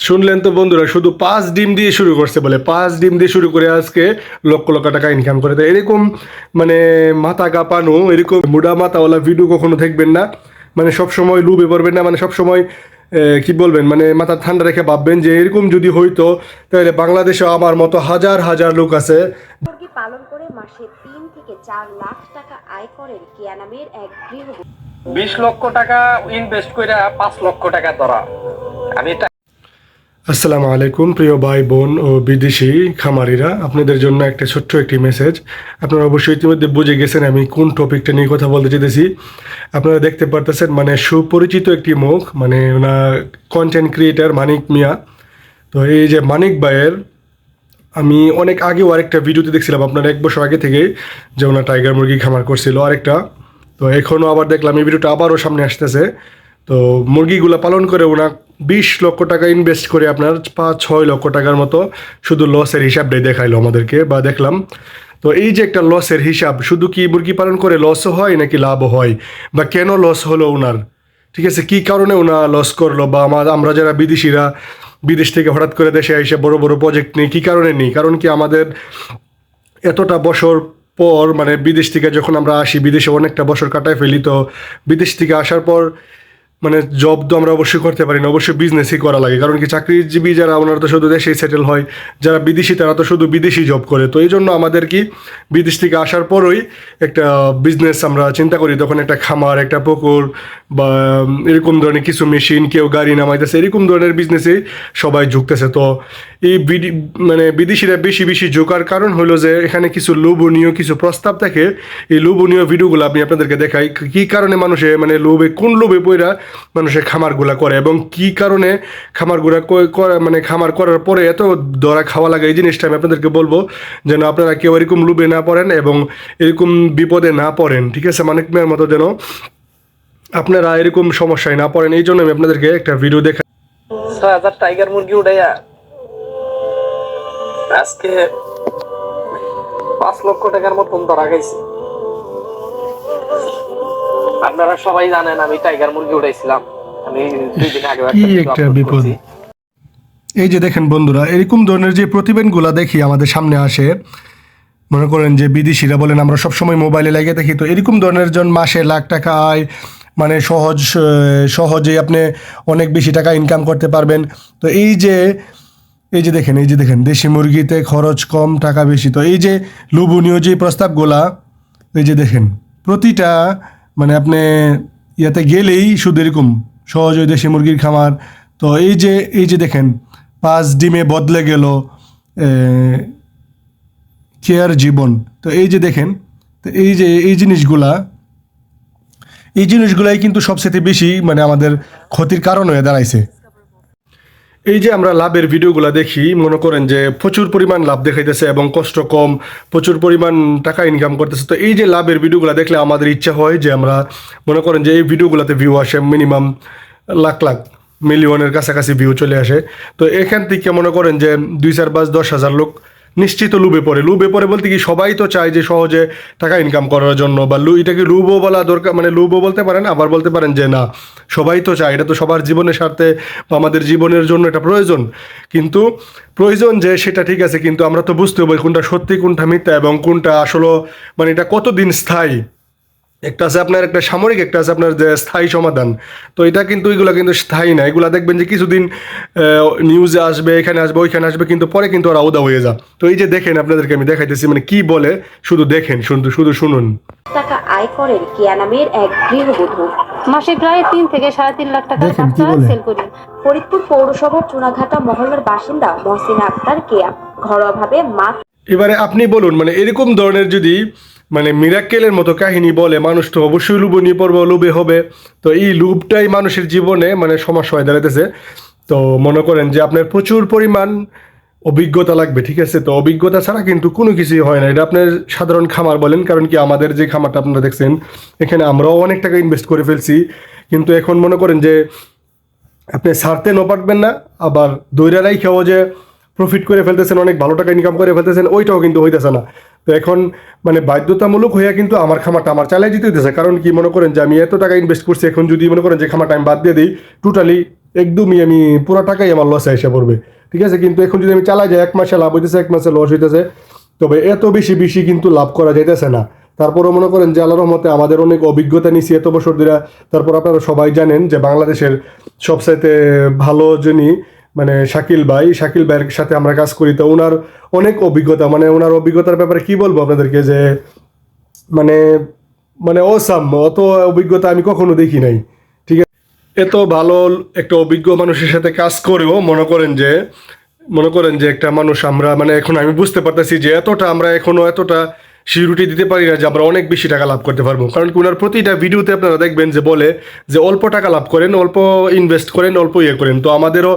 শুনলেন তো বন্ধুরা, শুধু 5 ডিম দিয়ে শুরু করছে, বলে 5 ডিম দিয়ে শুরু করে আজকে লক্ষ লক্ষ টাকা ইনকাম করে। তো এরকম মানে মাথা কাঁপানো, এরকম মুডা মাথাওয়ালা ভিডিও কখনো দেখবেন না। মানে সবসময় লুবে পড়বেন না, মানে সবসময় কি বলবেন, মানে মাথা ঠান্ডা রেখে ভাববেন যে এরকম যদি হইতো তাহলে বাংলাদেশে আমার মতো হাজার হাজার লোক আছে। মুরগি পালন করে মাসে 3 থেকে 4 লাখ টাকা আয় করেন কেয়া নামের এক গৃহবধূ। 20 লক্ষ টাকা ইনভেস্ট করে 5 লক্ষ টাকা ধরা। আমি আসসালামু আলাইকুম প্রিয় ভাই বোন ও বিদেশি খামারিরা, আপনাদের জন্য একটা ছোট্ট একটি মেসেজ। আপনারা অবশ্যই ইতিমধ্যে বুঝে গেছেন আমি কোন টপিকটা নিয়ে কথা বলতে চাইতেছি। আপনারা দেখতে পারতেছেন মানে সুপরিচিত একটি মুখ, মানে ওনার কন্টেন্ট ক্রিয়েটার মানিক মিয়া। তো এই যে মানিক ভাইয়ের আমি অনেক আগেও আরেকটা ভিডিওতে দেখছিলাম, আপনার 1 বছর আগে থেকে, যে ওনার টাইগার মুরগি খামার করছিল আরেকটা। তো এখনও আবার দেখলাম এই ভিডিওটা আবারও সামনে আসতেছে। তো মুরগিগুলো পালন করে ওনা 20 লক্ষ টাকা ইনভেস্ট করে আপনার 5-6 লক্ষ টাকার মতো শুধু লসের হিসাবটাই দেখাইলো আমাদেরকে বা দেখলাম। তো এই যে একটা লসের হিসাব, শুধু কি মুরগি পালন করে লসও হয় নাকি লাভও হয়, বা কেন লস হলো ওনার, ঠিক আছে, কী কারণে ওনা লস করলো, বা আমরা যারা বিদেশিরা বিদেশ থেকে হঠাৎ করে দেশে এসে বড় বড় প্রজেক্ট নিই, কী কারণে নিই, কারণ কি আমাদের এতটা বছর পর, মানে বিদেশ থেকে যখন আমরা আসি, বিদেশে অনেকটা বছর কাটায় ফেলি, তো বিদেশ থেকে আসার পর মানে জব তো আমরা অবশ্যই করতে পারি না, অবশ্যই বিজনেসই করা লাগে। কারণ কি চাকরিজীবী যারা, ওনারা তো শুধু দেশেই সেটেল হয়, যারা বিদেশি তারা তো শুধু বিদেশি জব করে। তো এই জন্য আমাদের কি বিদেশ থেকে আসার পরই একটা বিজনেস আমরা চিন্তা করি, তখন একটা খামার, একটা পুকুর, বা এরকম ধরনের কিছু মেশিন, কেউ গাড়ি নামাইতেছে, এরকম ধরনের বিজনেসেই সবাই ঝুঁকতেছে। তো এই মানে বিদেশিরা বেশি বেশি ঝোঁকার কারণ হলো যে এখানে কিছু লোভনীয় কিছু প্রস্তাব থাকে। এই লোভনীয় ভিডিওগুলো আমি আপনাদেরকে দেখাই, কী কারণে মানুষে মানে লোভে, কোন লোভে পইরা মানুষের খামারগুলা করে, এবং কি কারণে খামারগুলা মানে খামার করার পরে এত দরা খাওয়া লাগে। এই জিনিসটা আমি আপনাদেরকে বলবো, যেন আপনারা কেউ এরকম লোভে না পড়েন এবং এরকম বিপদে না পড়েন, ঠিক আছে, মানিক মিয়ার মতো যেন আপনারা এরকম সমস্যায় না পড়েন। এই জন্য আমি আপনাদেরকে একটা ভিডিও দেখা। 6,000 টাইগার মুরগি উঠাইয়া আজকে 5 লক্ষ টাকার মতন ধরা খাইছি। আপনারা সবাই জানেন আমি টাইগার মুরগি উঠাইছিলাম। আমি 2 দিন আগে কি একটা বিপদ। এই যে দেখেন বন্ধুরা, এরকম ধরনের যে প্রতিবেদনগুলো দেখি আমাদের সামনে আসে, মনে করেন যে বিদেশিরা বলেন, আমরা সবসময় মোবাইলে লাগিয়ে দেখি, তো এরকম ধরনের জন মাসে লাখ টাকা আয়, মানে সহজেই আপনি অনেক বেশি টাকা ইনকাম করতে পারবেন। তো এই যে দেখেন দেশি মুরগিতে খরচ কম টাকা বেশি। তো এই যে লোভনীয় যে প্রস্তাবগুলা, এই যে দেখেন প্রতিটা, মানে আপনি ইয়াতে গেলেই শুধু এরকম সহজ ওই দেশি মুরগির খামার। তো এই যে দেখেন 5 ডিমে বদলে গেল কেয়ার জীবন। তো এই যে দেখেন, তো এই জিনিসগুলাই কিন্তু সবচেয়ে বেশি মানে আমাদের ক্ষতির কারণ হয়ে দাঁড়াইছে। এই যে আমরা লাভের ভিডিওগুলো দেখি, মনে করেন যে প্রচুর পরিমাণ লাভ দেখাইতেছে এবং কষ্ট কম, প্রচুর পরিমাণ টাকা ইনকাম করতেছে। তো এই যে লাভের ভিডিওগুলো দেখলে আমাদের ইচ্ছা হয় যে আমরা, মনে করেন যে এই ভিডিওগুলোতে ভিউ আসে মিনিমাম লাখ লাখ মিলিয়নের কাছাকাছি ভিউ চলে আসে। তো এখান থেকে মনে করেন যে 2, 4, 5, 10 হাজার লোক নিশ্চিত লুবে পড়ে বলতে কি সবাই তো চায় যে সহজে টাকা ইনকাম করার জন্য, বা এটাকে লুবও বলা দরকার, মানে লুবও বলতে পারেন, আবার বলতে পারেন যে না, সবাই তো চায়, এটা তো সবার জীবনের স্বার্থে বা আমাদের জীবনের জন্য এটা প্রয়োজন। কিন্তু প্রয়োজন যে সেটা ঠিক আছে, কিন্তু আমরা তো বুঝতে হবে কোনটা সত্যি কোনটা মিথ্যা এবং কোনটা আসলে মানে এটা কতদিন স্থায়ী। একটা আছে আপনার একটা সামরিক, একটা আছে আপনার যে স্থায়ী সমাধান। তো এটা কিন্তু এগুলো কিন্তু স্থায়ী না, এগুলো দেখবেন যে কিছুদিন নিউজে আসবে, এখানে আসবে, ওইখানে আসবে, কিন্তু পরে কিন্তু ওরা উদা হয়ে যায়। তো এই যে দেখেন, আপনাদেরকে আমি দেখাইতেছি মানে কি বলে, শুধু দেখেন, শুধু শুনুন। টাকা আয় করেন কেয়া নামের এক গৃহবধূ। মাসে প্রায় 3 থেকে 3.5 লাখ টাকার দেখেন কি বাচ্চা বলে। সেল করি। ফরিদপুর পৌরসভার চুনাঘাটা মহল্লার বাসিন্দা মহসিনা আক্তার কেয়া ঘরোয়াভাবে মাছ। এবারে আপনি বলুন, মানে এরকম ধরনের যদি মানে মিরাক্কেলের মতো কাহিনী বলে, মানুষ তো অবশ্যই লোভে নিয়ে পড়বে, লোভে হবে। তো এই লোভটাই মানুষের জীবনে মানে সমস্যা হয়ে দাঁড়াইতেছে। তো মনে করেন যে আপনার প্রচুর পরিমাণ অভিজ্ঞতা লাগবে, ঠিক আছে, তো অভিজ্ঞতা ছাড়া কিন্তু কোনো কিছুই হয় না। এটা আপনার সাধারণ খামার বলেন, কারণ কি আমাদের যে খামারটা আপনারা দেখছেন, এখানে আমরাও অনেক টাকা ইনভেস্ট করে ফেলছি, কিন্তু এখন মনে করেন যে আপনি ছাড়তে ন পারবেন না, আবার দৈরারাই খেয়েও যে প্রফিট করে ফেলতেছেন, অনেক ভালো টাকা ইনকাম করে ফেলতেছেন, ওইটাও কিন্তু হইতেছে না। তো এখন মানে বাধ্যতামূলক হইয়া কিন্তু আমার খামারটা আমার চালাই দিতে হইতেছে। কারণ কি, মনে করেন যে আমি এত টাকা ইনভেস্ট করছি, এখন যদি মনে করেন যে খামারটা আমি বাদ দিয়ে দিই, টোটালি একদমই আমি পুরো টাকাই আমার লসে এসে পড়বে, ঠিক আছে। কিন্তু এখন যদি আমি চালাই যাই, 1 মাসে লাভ হইতেছে, 1 মাসে লস হইতেছে, তবে এত বেশি বেশি কিন্তু লাভ করা যাইতেছে না। তারপরও মনে করেন যে আল্লাহর রহমতে আমাদের অনেক অভিজ্ঞতা নিছি এত বছর ধরে। তারপর আপনারা সবাই জানেন যে বাংলাদেশের সবচাইতে ভালো যিনি মানে শাকিল ভাইয়ের সাথে আমরা কাজ করি, তো ওনার অনেক অভিজ্ঞতা, মানে ওনার অভিজ্ঞতার ব্যাপারে কি বলবো আপনাদেরকে, যে মানে মানে অসাম, অত অভিজ্ঞতা আমি কখনো দেখি নাই, ঠিক আছে। এত ভালো একটা অভিজ্ঞ মানুষের সাথে কাজ করেও মনে করেন যে একটা মানুষ আমরা মানে এখন আমি বুঝতে পারতেছি যে আমরা এখনো এতটা সিউরিটি দিতে পারি না যে আমরা অনেক বেশি টাকা লাভ করতে পারবো। কারণ কি ওনার প্রতিটা ভিডিওতে আপনারা দেখবেন যে বলে যে অল্প টাকা লাভ করেন, অল্প ইনভেস্ট করেন, অল্প ইয়ে করেন। তো আমাদেরও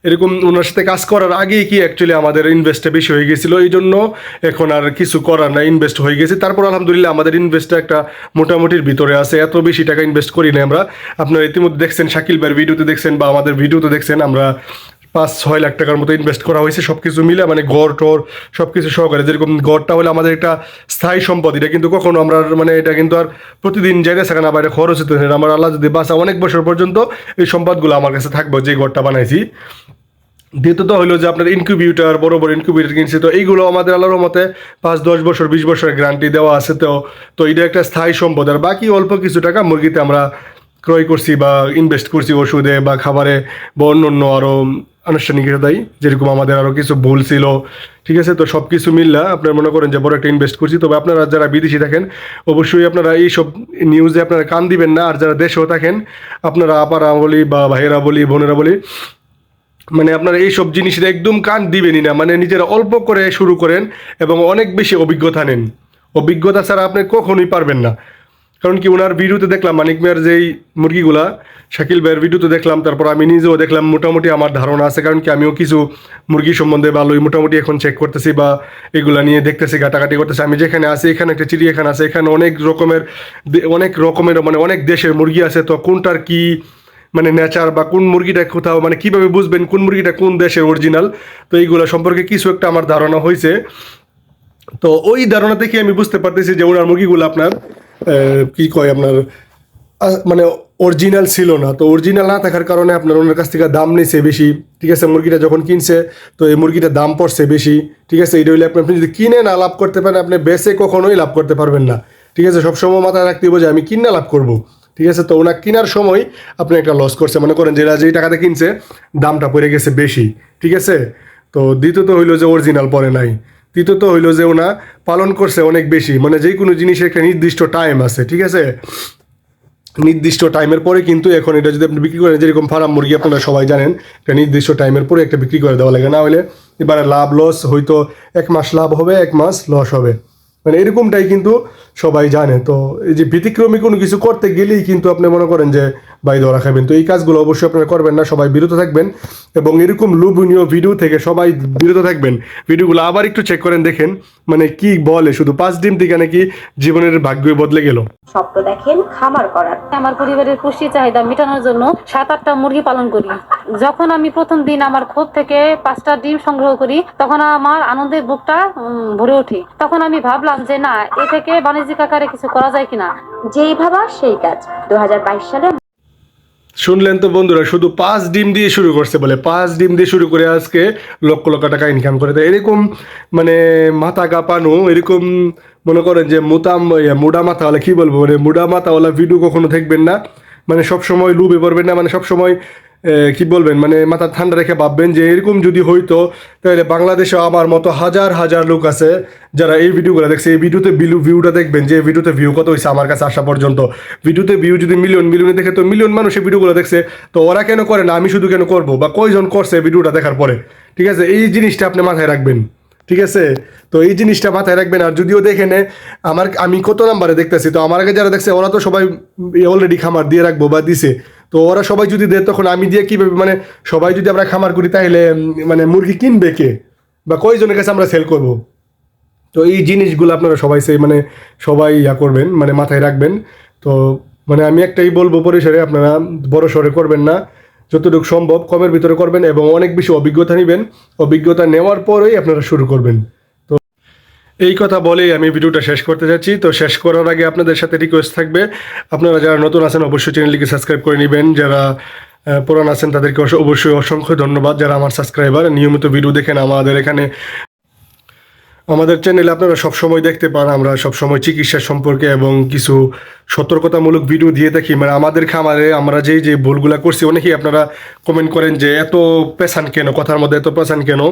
এরকম ওনার সাথে কাজ করার আগেই কি অ্যাকচুয়ালি আমাদের ইনভেস্টটা বেশি হয়ে গেছিলো, এই জন্য এখন আর কিছু করার না, ইনভেস্ট হয়ে গেছে। তারপর আলহামদুলিল্লাহ আমাদের ইনভেস্টটা একটা মোটামুটির ভিতরে আছে, এত বেশি টাকা ইনভেস্ট করি না আমরা। আপনারা ইতিমধ্যে দেখছেন, শাকিল ভাইয়ের ভিডিওতে দেখছেন বা আমাদের ভিডিওতে দেখছেন, আমরা 5-6 লাখ টাকার মতো ইনভেস্ট করা হয়েছে সব কিছু মিলে, মানে গড় টর সব কিছু সহকারে। যেরকম গড়টা হলে আমাদের একটা স্থায়ী সম্পদ, এটা কিন্তু কখনো আমরা মানে এটা কিন্তু আর প্রতিদিন যাইতে থাকে না, বাইরে খরচ হতে থাকে না। আমার আল্লাহ যদি বাঁচা অনেক বছর পর্যন্ত এই সম্পদগুলো আমার কাছে থাকবে, যে গড়টা বানাইছি। দ্বিতীয়ত হলো যে আপনার ইনকিউবেটর, বড় বড় ইনকিউবেটর কিনছি, তো এইগুলো আমাদের আল্লাহর মতে 5-10 বছর 20 বছরের গ্যারান্টি দেওয়া আছে। তো এটা একটা স্থায়ী সম্পদ। আর বাকি অল্প কিছু টাকা মুরগিতে আমরা ক্রয় করছি বা ইনভেস্ট করছি ওষুধে বা খাবারে বা অন্য অন্য আরও আনুষ্ঠানিকতাই, যেরকম আমাদের আরও কিছু ভুল ছিল, ঠিক আছে। তো সব কিছু মিললা আপনারা মনে করেন যে বড় একটা ইনভেস্ট করছি। তবে আপনারা যারা বিদেশি থাকেন অবশ্যই আপনারা এইসব নিউজে আপনারা কান দিবেন না। আর যারা দেশেও থাকেন আপনারা আপারা বলি বা ভাইয়েরা বলি বোনেরা বলি, মানে আপনারা এইসব জিনিসের একদম কান দিবেনই না। মানে নিজেরা অল্প করে শুরু করেন এবং অনেক বেশি অভিজ্ঞতা নেন। অভিজ্ঞতা ছাড়া আপনি কখনোই পারবেন না। কারণ কি ওনার ভিডিওতে দেখলাম মানিক মিয়ার যেই মুরগিগুলা, শাকিল ভাইয়ের ভিডিওতে দেখলাম, তারপর আমি নিজেও দেখলাম, মোটামুটি আমার ধারণা আছে। কারণ কি আমিও কিছু মুরগি সম্বন্ধে ভালোই মোটামুটি এখন চেক করতেছি বা এগুলা নিয়ে দেখতেছি, ঘাটাঘাটি করতেছি। আমি যেখানে আছি এখানে একটা চিড়িয়াখানা আছে, এখানে অনেক রকমের মানে অনেক দেশের মুরগি আছে। তো কোনটার কি মানে নেচার বা কোন মুরগিটা কোথাও মানে কিভাবে বুঝবেন কোন মুরগিটা কোন দেশের অরিজিনাল, তো এইগুলো সম্পর্কে কিছু একটা আমার ধারণা হয়েছে। তো ওই ধারণা থেকে আমি বুঝতে পারতেছি যে ওনার মুরগিগুলো আপনার কি কয় আপনার মানে অরিজিনাল ছিল না। তো অরিজিনাল না থাকার কারণে আপনার ওনার কাছ থেকে দাম নিছে বেশি, ঠিক আছে। মুরগিটা যখন কিনছে তো এই মুরগিটার দাম পড়ছে বেশি, ঠিক আছে। এটা হইলে আপনি যদি কিনে না লাভ করতে পারেন, আপনি বেচে কখনোই লাভ করতে পারবেন না, ঠিক আছে। সবসময় মাথায় রাখতে হবে যে আমি কিনে লাভ করবো, ঠিক আছে। তো ওনার কেনার সময় আপনি একটা লস করছে, মনে করেন যেই টাকাতে কিনছে দামটা পড়ে গেছে বেশি, ঠিক আছে। তো দ্বিতীয়ত হইলো যে অরিজিনাল পরে নাই। তৃতীয়ত হইলো যে ওনা পালন করছে অনেক বেশি, মানে যে কোনো জিনিসের একটা নির্দিষ্ট টাইম আছে, ঠিক আছে। নির্দিষ্ট টাইমের পরে কিন্তু এখন এটা যদি আপনি বিক্রি করেন, যেরকম ফার্ম মুরগি আপনারা সবাই জানেন, একটা নির্দিষ্ট টাইমের পরে একটা বিক্রি করে দেওয়া লাগে, না হলে এবারে লাভ লস হয়তো 1 মাস লাভ হবে, 1 মাস লস হবে, মানে এরকমটাই কিন্তু সবাই জানে। তো এই যে ব্যতিক্রমী কোনো কিছু করতে গেলেই কিন্তু আপনি মনে করেন যে বাই ধরা খাবেন। তো এই কাজগুলো অবশ্যই আপনারা করবেন না, সবাই বিরত থাকবেন এবং এরকম লোভনীয় ভিডিও থেকে সবাই বিরত থাকবেন। ভিডিওগুলো আবার একটু চেক করেন, দেখেন মানে কি বলে, শুধু 5 ডিম থেকে নাকি জীবনের ভাগ্যই বদলে গেল। স্বপ্ন দেখেন খামার করার। আমার পরিবারের পুষ্টি চাহিদা মেটানোর জন্য 7-8টা মুরগি পালন করি। যখন আমি প্রথম দিন আমার খোপ থেকে 5টা ডিম সংগ্রহ করি, তখন আমার আনন্দের বুকটা ভরে ওঠে। তখন আমি ভাবলাম যে না, এ থেকে বাণিজ্যিক আকারে কিছু করা যায় কিনা। যেই ভাবা সেই কাজ। 2022 সালে শুনলেন তো বন্ধুরা, শুধু 5 ডিম দিয়ে শুরু করছে, বলে 5 ডিম দিয়ে শুরু করে আজকে লক্ষ লক্ষ টাকা ইনকাম করে। তো এরকম মানে মাথা কাঁপানো, এরকম মনে করেন যে মুডা মাথাওয়ালা, কি বলবো, মানে মুডা মাথাওয়ালা ভিডিও কখনো দেখবেন না। মানে সবসময় লুবে পড়বেন না, মানে সবসময় কি বলবেন, মানে মাথা ঠান্ডা রেখে ভাববেন যে এরকম যদি হইতো তাহলে বাংলাদেশে আমার মতো হাজার হাজার লোক আছে যারা এই ভিডিওগুলো দেখছে। এই ভিডিওতে ভিউটা দেখবেন যে ভিডিওতে ভিউ কত হয়েছে আমার কাছে আসা পর্যন্ত। ভিডিওতে ভিউ যদি মিলিয়নে দেখে, তো মিলিয়ন মানুষ এই ভিডিওগুলো দেখছে, তো ওরা কেন করে না, আমি শুধু কেন করবো, বা কয়জন করছে ভিডিওটা দেখার পরে, ঠিক আছে। এই জিনিসটা আপনি মাথায় রাখবেন, ঠিক আছে। তো এই জিনিসটা মাথায় রাখবেন। আর যদিও দেখেন আমি কত নাম্বারে দেখতেছি, তো আমার আগে যারা দেখছে ওরা তো সবাই অলরেডি খামার দিয়ে রাখবো বা দিছে। তো ওরা সবাই যদি দেয় তখন আমি দিয়ে কীভাবে, মানে সবাই যদি আমরা খামার করি তাহলে মানে মুরগি কিনবে কে বা কয়জনের কাছে আমরা সেল করব। তো এই জিনিসগুলো আপনারা সবাই ইয়া করবেন, মানে মাথায় রাখবেন। তো মানে আমি একটাই বলবো, পরিসরে আপনারা বড় সরে করবেন না, যতটুকু সম্ভব কমের ভিতরে করবেন এবং অনেক বেশি অভিজ্ঞতা নেবেন। অভিজ্ঞতা নেওয়ার পরেই আপনারা শুরু করবেন। তো এই কথা বলেই আমি ভিডিওটা শেষ করতে যাচ্ছি। তো শেষ করার আগে আপনাদের সাথে রিকোয়েস্ট থাকবে, আপনারা যারা নতুন আছেন অবশ্যই চ্যানেলটিকে সাবস্ক্রাইব করে নেবেন, যারা পুরান আছেন তাদেরকে অবশ্যই অসংখ্য ধন্যবাদ। যারা আমার সাবস্ক্রাইবার নিয়মিত ভিডিও দেখেন আমাদের এখানে, আমাদের চ্যানেলে আপনারা সবসময় দেখতে পান আমরা সবসময় চিকিৎসা সম্পর্কে এবং কিছু সতর্কতামূলক ভিডিও দিয়ে থাকি। মানে আমাদের খামারে আমরা যে ভুলগুলা করছি, অনেকেই আপনারা কমেন্ট করেন যে এত পেছান কেন, কথার মধ্যে এত পেছান কেন।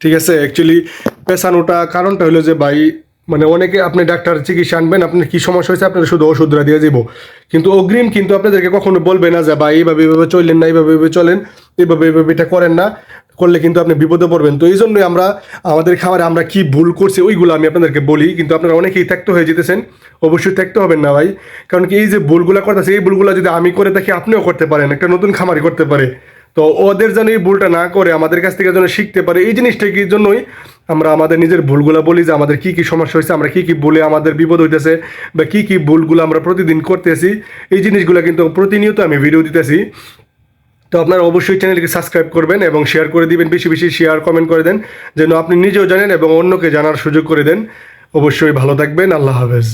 ঠিক আছে, অ্যাকচুয়ালি পেছানোটা কারণটা হলো যে ভাই, মানে অনেকে আপনি ডাক্তার চিকিৎসা আনবেন, আপনার কী সমস্যা হয়েছে আপনারা শুধু ওষুধরা দিয়ে যাব, কিন্তু অগ্রিম কিন্তু আপনাদেরকে কখনো বলবে না যে ভাই এইভাবে চললেন না, এইভাবে চলেন, এইভাবে এটা করেন না, করলে কিন্তু আপনি বিপদে পড়বেন। তো এই জন্যই আমরা আমাদের খাবারে আমরা কি ভুল করছি ওইগুলো আমি আপনাদেরকে বলি, কিন্তু আপনারা অনেকেই ত্যাক্ত হয়ে যেতেছেন। অবশ্যই ত্যাক্ত হবেন না ভাই, কারণ কি এই যে ভুলগুলো করতেছে, এই ভুলগুলো যদি আমি করে থাকি আপনিও করতে পারেন, একটা নতুন খামারি করতে পারে। তো ওদের যেন এই ভুলটা না করে আমাদের কাছ থেকে যেন শিখতে পারে, এই জিনিসটার জন্যই আমরা আমাদের নিজের ভুলগুলো বলি যে আমাদের কী কী সমস্যা হয়েছে, আমরা কী কী বলে আমাদের বিপদ হইতেছে বা কী কী ভুলগুলো আমরা প্রতিদিন করতেছি, এই জিনিসগুলো কিন্তু প্রতিনিয়ত আমি ভিডিও দিতেছি। তো আপনারা অবশ্যই চ্যানেলকে সাবস্ক্রাইব করবেন এবং শেয়ার করে দিবেন, বেশি বেশি শেয়ার কমেন্ট করে দেন যেন আপনি নিজেও জানেন এবং অন্যকে জানার সুযোগ করে দেন। অবশ্যই ভালো থাকবেন, আল্লাহ হাফেজ।